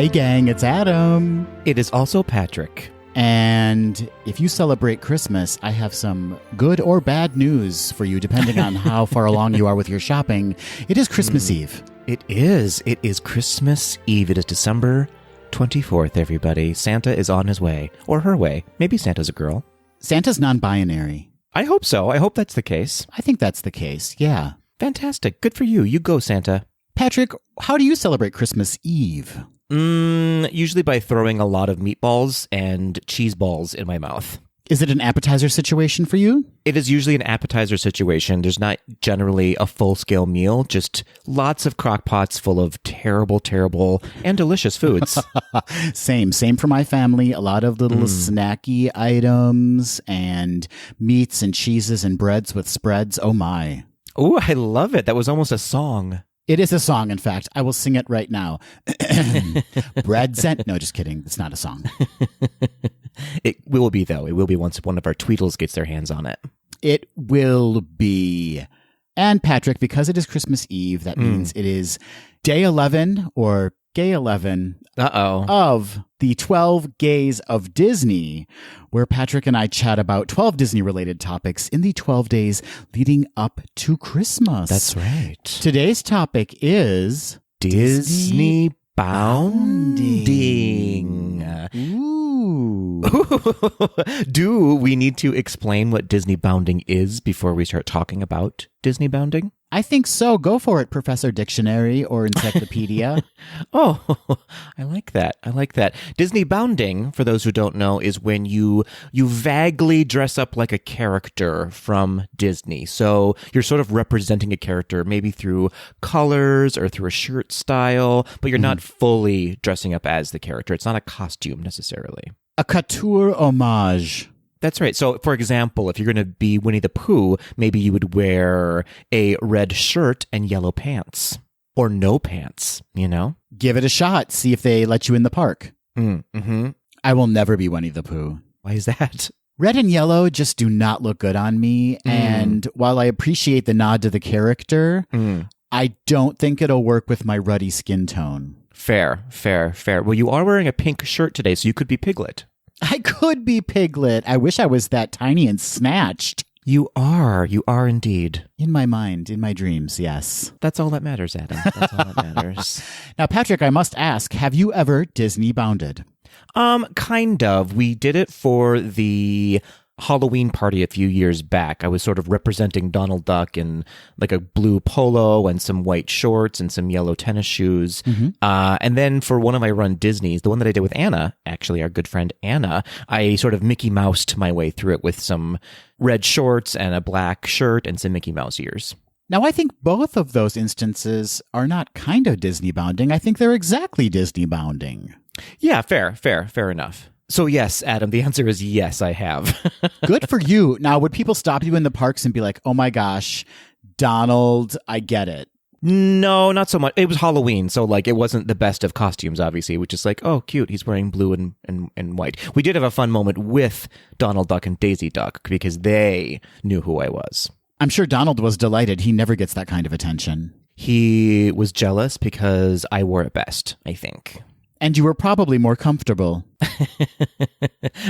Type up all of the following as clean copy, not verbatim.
Hey gang, it's Adam. It is also Patrick. And if you celebrate Christmas, I have some good or bad news for you, depending on how far along you are with your shopping. It is Christmas Eve. It is. It is Christmas Eve. It is December 24th, everybody. Santa is on his way. Or her way. Maybe Santa's a girl. Santa's non-binary. I hope so. I hope that's the case. I think that's the case, yeah. Fantastic. Good for you. You go, Santa. Patrick, how do you celebrate Christmas Eve? Usually by throwing a lot of meatballs and cheese balls in my mouth. Is it an appetizer situation for you? It is usually an appetizer situation. There's not generally a full-scale meal, just lots of crock pots full of terrible, and delicious foods. Same for my family. A lot of little snacky items and meats and cheeses and breads with spreads. Oh my. Oh, I love it. That was almost a song. It is a song, in fact. I will sing it right now. Breads and... No, just kidding. It's not a song. It will be, though. It will be once one of our Tweedles gets their hands on it. It will be. And Patrick, because it is Christmas Eve, that means it is day 11 or gay 11 of the 12 Gays of Disney, where Patrick and I chat about 12 Disney-related topics in the 12 days leading up to Christmas. That's right. Today's topic is... Disney bounding. Ooh. Do we need to explain what Disney bounding is before we start talking about Disney bounding? I think so. Go for it, Professor Dictionary or Encyclopedia. Oh, I like that. Disney bounding, for those who don't know, is when you vaguely dress up like a character from Disney. So you're sort of representing a character, maybe through colors or through a shirt style, but you're not fully dressing up as the character. It's not a costume necessarily. A couture homage. That's right. So, for example, if you're going to be Winnie the Pooh, maybe you would wear a red shirt and yellow pants. Or no pants, you know? Give it a shot. See if they let you in the park. Mm-hmm. I will never be Winnie the Pooh. Why is that? Red and yellow just do not look good on me. And while I appreciate the nod to the character, I don't think it'll work with my ruddy skin tone. Fair. Well, you are wearing a pink shirt today, so you could be Piglet. I could be Piglet. I wish I was that tiny and snatched. You are indeed. In my mind, in my dreams, yes. That's all that matters, Adam. That's all that matters. Now, Patrick, I must ask, have you ever Disney bounded? Kind of. We did it for the Halloween party a few years back. I was sort of representing Donald Duck in like a blue polo and some white shorts and some yellow tennis shoes. And then for one of my Run Disneys, the one that I did with Anna, actually our good friend Anna, I sort of Mickey Moused my way through it with some red shorts and a black shirt and some Mickey Mouse ears. Now, I think both of those instances are not kind of Disney bounding. I think they're exactly Disney bounding. Yeah, fair enough. So yes, Adam, the answer is yes, I have. Good for you. Now, would people stop you in the parks and be like, oh my gosh, Donald, I get it? No, not so much. It was Halloween, so like it wasn't the best of costumes, obviously, which is like, oh, cute, he's wearing blue and white. We did have a fun moment with Donald Duck and Daisy Duck because they knew who I was. I'm sure Donald was delighted. He never gets that kind of attention. He was jealous because I wore it best, I think. And you were probably more comfortable.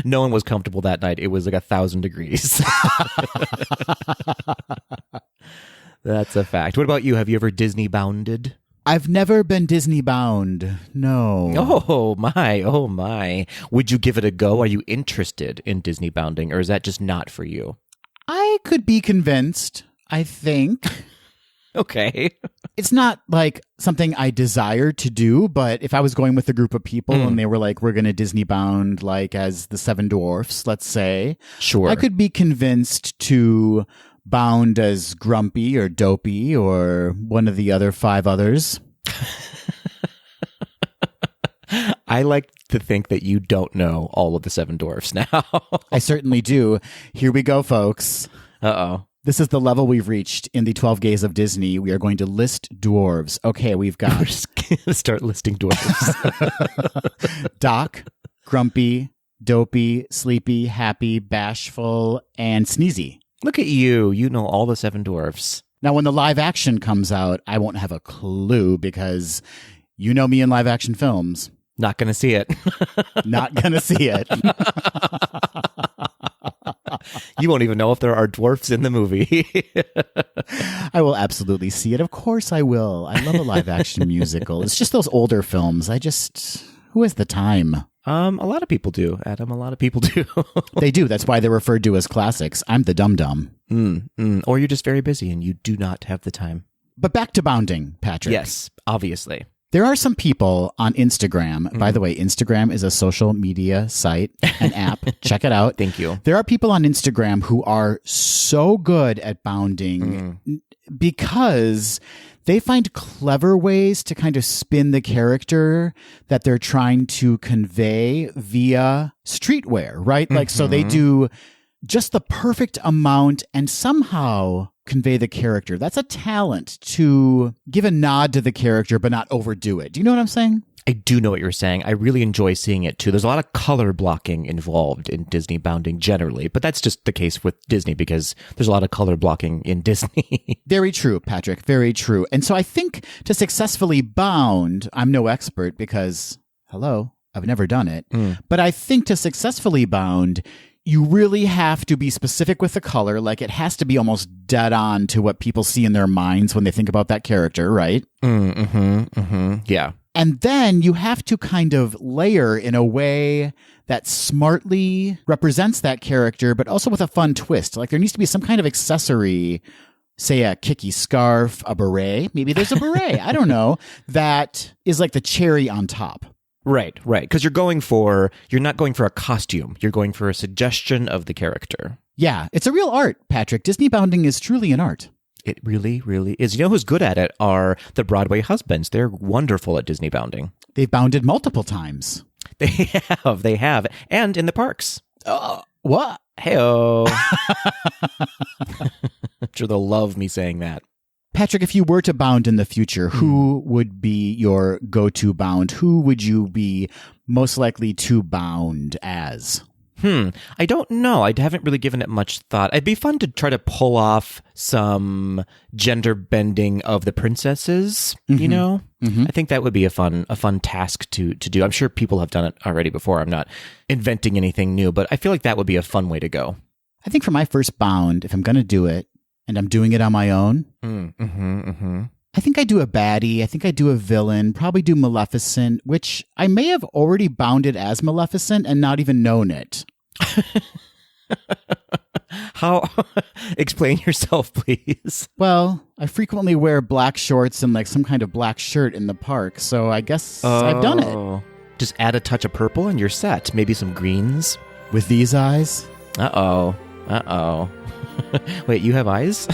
No one was comfortable that night. It was like 1,000 degrees. That's a fact. What about you? Have you ever Disney bounded? I've never been Disney bound. No. Oh my. Would you give it a go? Are you interested in Disney bounding, or is that just not for you? I could be convinced, I think. Okay. It's not like something I desire to do, but if I was going with a group of people and they were like, we're going to Disney bound like as the Seven Dwarfs, let's say. Sure. I could be convinced to bound as Grumpy or Dopey or one of the other 5 others. I like to think that you don't know all of the Seven Dwarfs now. I certainly do. Here we go, folks. Uh-oh. This is the level we've reached in the 12 Gays of Disney. We are going to list dwarves. Okay, we've got... We're just going to start listing dwarves. Doc, Grumpy, Dopey, Sleepy, Happy, Bashful, and Sneezy. Look at you. You know all the Seven Dwarfs. Now, when the live action comes out, I won't have a clue because you know me in live action films. Not going to see it. Not going to see it. You won't even know if there are dwarfs in the movie. I will absolutely see it. Of course I will. I love a live action musical. It's just those older films. Who has the time? A lot of people do, Adam. A lot of people do. They do. That's why they're referred to as classics. I'm the dum-dum. Or you're just very busy and you do not have the time. But back to bounding, Patrick. Yes, obviously. There are some people on Instagram. By the way, Instagram is a social media site, an app. Check it out. Thank you. There are people on Instagram who are so good at bounding because they find clever ways to kind of spin the character that they're trying to convey via streetwear, right? Like, so they do just the perfect amount and somehow convey the character. That's a talent, to give a nod to the character but not overdo it. Do you know what I'm saying? I do know what you're saying. I really enjoy seeing it too. There's a lot of color blocking involved in Disney bounding generally, but that's just the case with Disney because there's a lot of color blocking in Disney. Very true, Patrick. Very true. And so I think to successfully bound, I'm no expert because, hello, I've never done it. But I think to successfully bound, you really have to be specific with the color. Like, it has to be almost dead on to what people see in their minds when they think about that character, right? Yeah. And then you have to kind of layer in a way that smartly represents that character, but also with a fun twist. Like, there needs to be some kind of accessory, say a kicky scarf, a beret. Maybe there's a beret. I don't know. That is like the cherry on top. Right. Because you're not going for a costume. You're going for a suggestion of the character. Yeah, it's a real art, Patrick. Disney bounding is truly an art. It really, really is. You know who's good at it are the Broadway husbands. They're wonderful at Disney bounding. They've bounded multiple times. They have. And in the parks. What? Hey-oh. I'm sure they'll love me saying that. Patrick, if you were to bound in the future, who would be your go-to bound? Who would you be most likely to bound as? I don't know. I haven't really given it much thought. It'd be fun to try to pull off some gender bending of the princesses, you know? I think that would be a fun task to do. I'm sure people have done it already before. I'm not inventing anything new, but I feel like that would be a fun way to go. I think for my first bound, if I'm going to do it, and I'm doing it on my own, I think I do a baddie. I think I do a villain, probably do Maleficent, which I may have already bounded as Maleficent and not even known it. How? Explain yourself, please. Well, I frequently wear black shorts and like some kind of black shirt in the park, so I guess I've done it. Just add a touch of purple and you're set. Maybe some greens. With these eyes? Uh-oh. Wait, you have eyes?